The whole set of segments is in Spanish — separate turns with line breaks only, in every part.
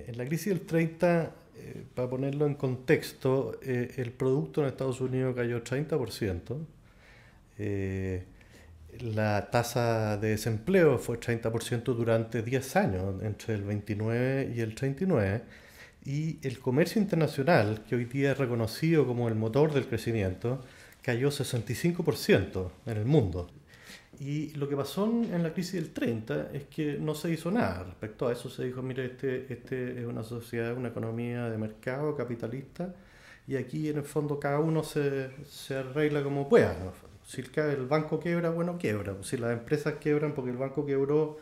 En la crisis del 30, para ponerlo en contexto, el producto en Estados Unidos cayó 30%, eh, la tasa de desempleo fue 30% durante 10 años, entre el 29 y el 39, y el comercio internacional, que hoy día es reconocido como el motor del crecimiento, cayó 65% en el mundo. Y lo que pasó en la crisis del 30 es que no se hizo nada respecto a eso. Se dijo, mire, este es una sociedad, una economía de mercado capitalista, y aquí en el fondo cada uno se arregla como pueda, ¿no? Si el banco quiebra, bueno, quiebra. Si las empresas quiebran porque el banco quebró,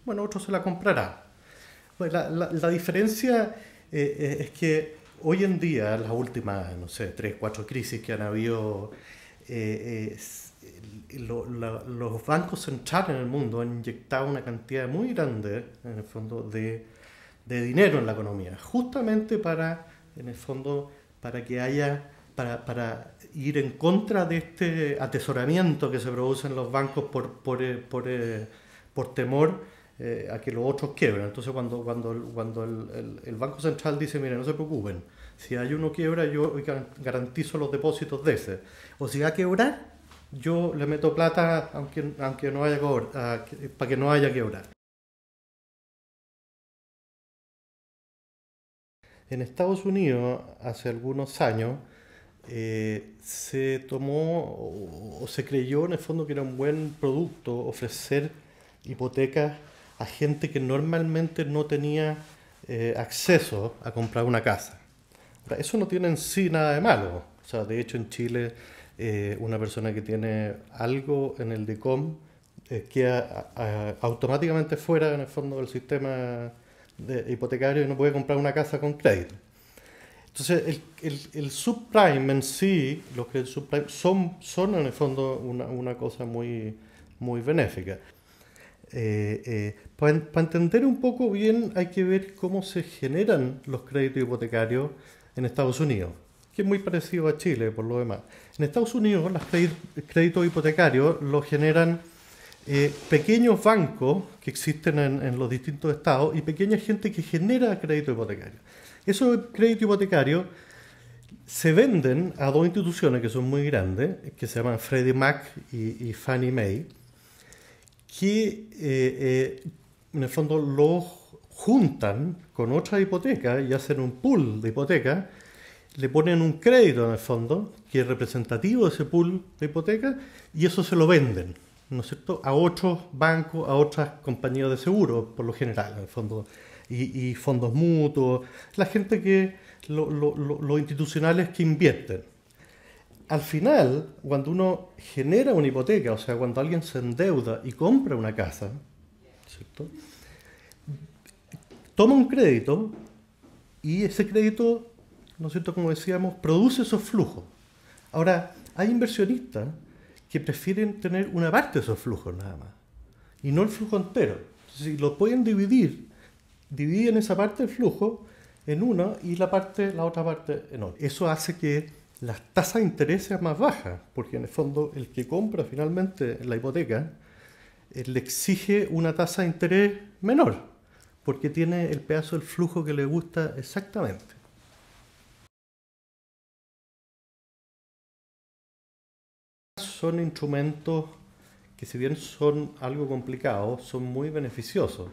bueno, otro se la comprará. Bueno, la diferencia es que hoy en día, las últimas, no sé, 3, 4 crisis que han habido, eh, los bancos centrales en el mundo han inyectado una cantidad muy grande, en el fondo, de dinero en la economía, justamente para, en el fondo, para que haya, para ir en contra de este atesoramiento que se produce en los bancos por temor a que los otros quiebren. Entonces, cuando el Banco Central dice, mire, no se preocupen, si hay uno quiebra, yo garantizo los depósitos de ese. O si va a quebrar, yo le meto plata aunque no haya para que no haya quebrar. En Estados Unidos, hace algunos años, se tomó o se creyó en el fondo que era un buen producto ofrecer hipotecas a gente que normalmente no tenía acceso a comprar una casa. Ahora, eso no tiene en sí nada de malo. O sea, de hecho en Chile una persona que tiene algo en el DICOM queda automáticamente fuera en el fondo del sistema hipotecario y no puede comprar una casa con crédito. Entonces, el subprime en sí, los que subprime son en el fondo una cosa muy benéfica. Para entender un poco bien hay que ver cómo se generan los créditos hipotecarios en Estados Unidos, que es muy parecido a Chile por lo demás. En Estados Unidos los créditos hipotecarios los generan pequeños bancos que existen en los distintos estados y pequeña gente que genera crédito hipotecario. Esos créditos hipotecarios se venden a dos instituciones que son muy grandes, que se llaman Freddie Mac y Fannie Mae, que en el fondo los juntan con otras hipotecas y hacen un pool de hipotecas, le ponen un crédito en el fondo, que es representativo de ese pool de hipotecas, y eso se lo venden, ¿no es cierto?, a otros bancos, a otras compañías de seguro, por lo general, en el fondo, y fondos mutuos, la gente los institucionales que invierten. Al final, cuando uno genera una hipoteca, o sea, cuando alguien se endeuda y compra una casa, ¿cierto?, toma un crédito y ese crédito, ¿no es cierto?, como decíamos, produce esos flujos. Ahora, hay inversionistas que prefieren tener una parte de esos flujos nada más y no el flujo entero. Si lo pueden dividen esa parte del flujo en una y la otra parte en otra. Eso hace que las tasas de interés sean más bajas, porque en el fondo el que compra finalmente la hipoteca le exige una tasa de interés menor, porque tiene el pedazo del flujo que le gusta exactamente. Son instrumentos que, si bien son algo complicados, son muy beneficiosos.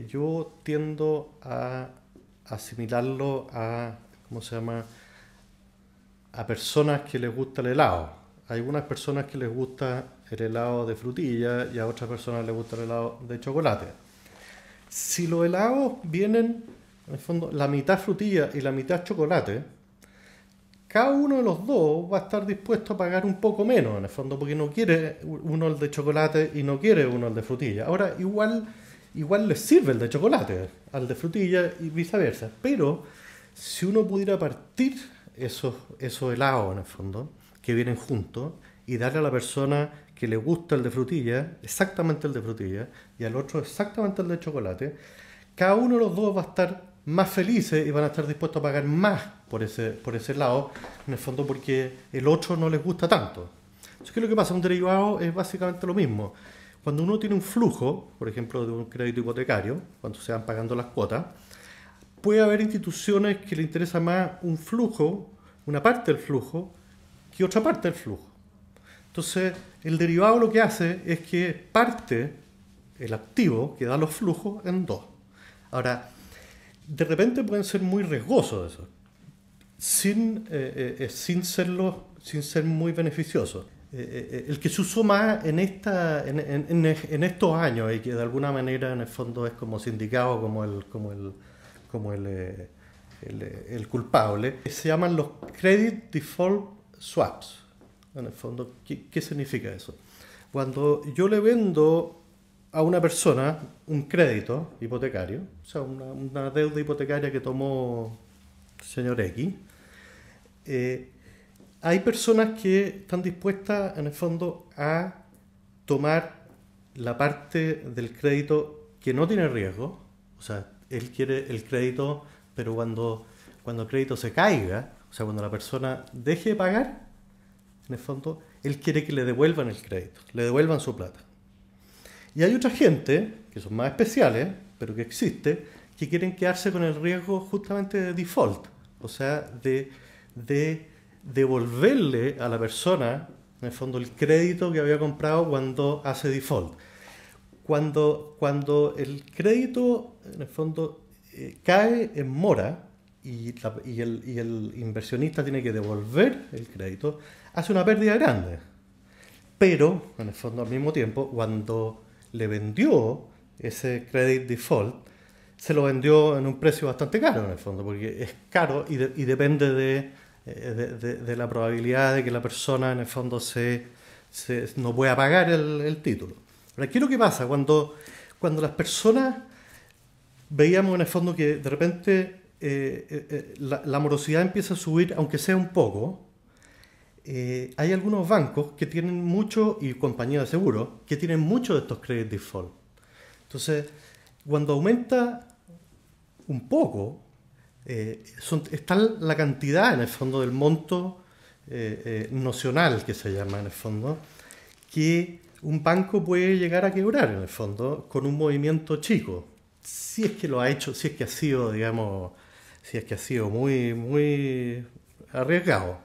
Yo tiendo a asimilarlo a, ¿cómo se llama?, a personas que les gusta el helado. Hay algunas personas que les gusta el helado de frutilla y a otras personas les gusta el helado de chocolate. Si los helados vienen, en el fondo, la mitad frutilla y la mitad chocolate, cada uno de los dos va a estar dispuesto a pagar un poco menos, en el fondo, porque no quiere uno el de chocolate y no quiere uno el de frutilla. Ahora, igual les sirve el de chocolate al de frutilla y viceversa. Pero si uno pudiera partir esos helados, en el fondo, que vienen juntos, y darle a la persona que le gusta el de frutilla, exactamente el de frutilla, y al otro exactamente el de chocolate, cada uno de los dos va a estar más felices y van a estar dispuestos a pagar más por ese lado, en el fondo porque el otro no les gusta tanto. Entonces, ¿qué es lo que pasa? Un derivado es básicamente lo mismo. Cuando uno tiene un flujo, por ejemplo, de un crédito hipotecario, cuando se van pagando las cuotas, puede haber instituciones que le interesa más un flujo, una parte del flujo, que otra parte del flujo. Entonces, el derivado lo que hace es que parte el activo que da los flujos en dos. Ahora, de repente pueden ser muy riesgosos eso, sin ser muy beneficiosos. El que se usó más en estos años y que de alguna manera en el fondo es como sindicado como el culpable, se llaman los Credit Default Swaps. En el fondo, ¿qué significa eso? Cuando yo le vendo a una persona un crédito hipotecario, o sea, una deuda hipotecaria que tomó señor X, hay personas que están dispuestas, en el fondo, a tomar la parte del crédito que no tiene riesgo. O sea, él quiere el crédito, pero cuando el crédito se caiga, o sea, cuando la persona deje de pagar, en el fondo, él quiere que le devuelvan el crédito, le devuelvan su plata. Y hay otra gente, que son más especiales, pero que existe, que quieren quedarse con el riesgo justamente de default, o sea, de devolverle a la persona, en el fondo, el crédito que había comprado cuando hace default. Cuando el crédito, en el fondo, cae en mora y el inversionista tiene que devolver el crédito, hace una pérdida grande. Pero, en el fondo, al mismo tiempo, cuando le vendió ese credit default, se lo vendió en un precio bastante caro, en el fondo, porque es caro y depende de la probabilidad de que la persona, en el fondo, no pueda pagar el título. Ahora, ¿qué es lo que pasa? Cuando las personas veíamos, en el fondo, que de repente la morosidad empieza a subir, aunque sea un poco, hay algunos bancos que tienen mucho, y compañías de seguro, que tienen mucho de estos credit default. Entonces, cuando aumenta un poco, está la cantidad, en el fondo, del monto nocional, que se llama, en el fondo, que un banco puede llegar a quebrar, en el fondo, con un movimiento chico. Si es que lo ha hecho, si es que ha sido, digamos, si es que ha sido muy, muy arriesgado.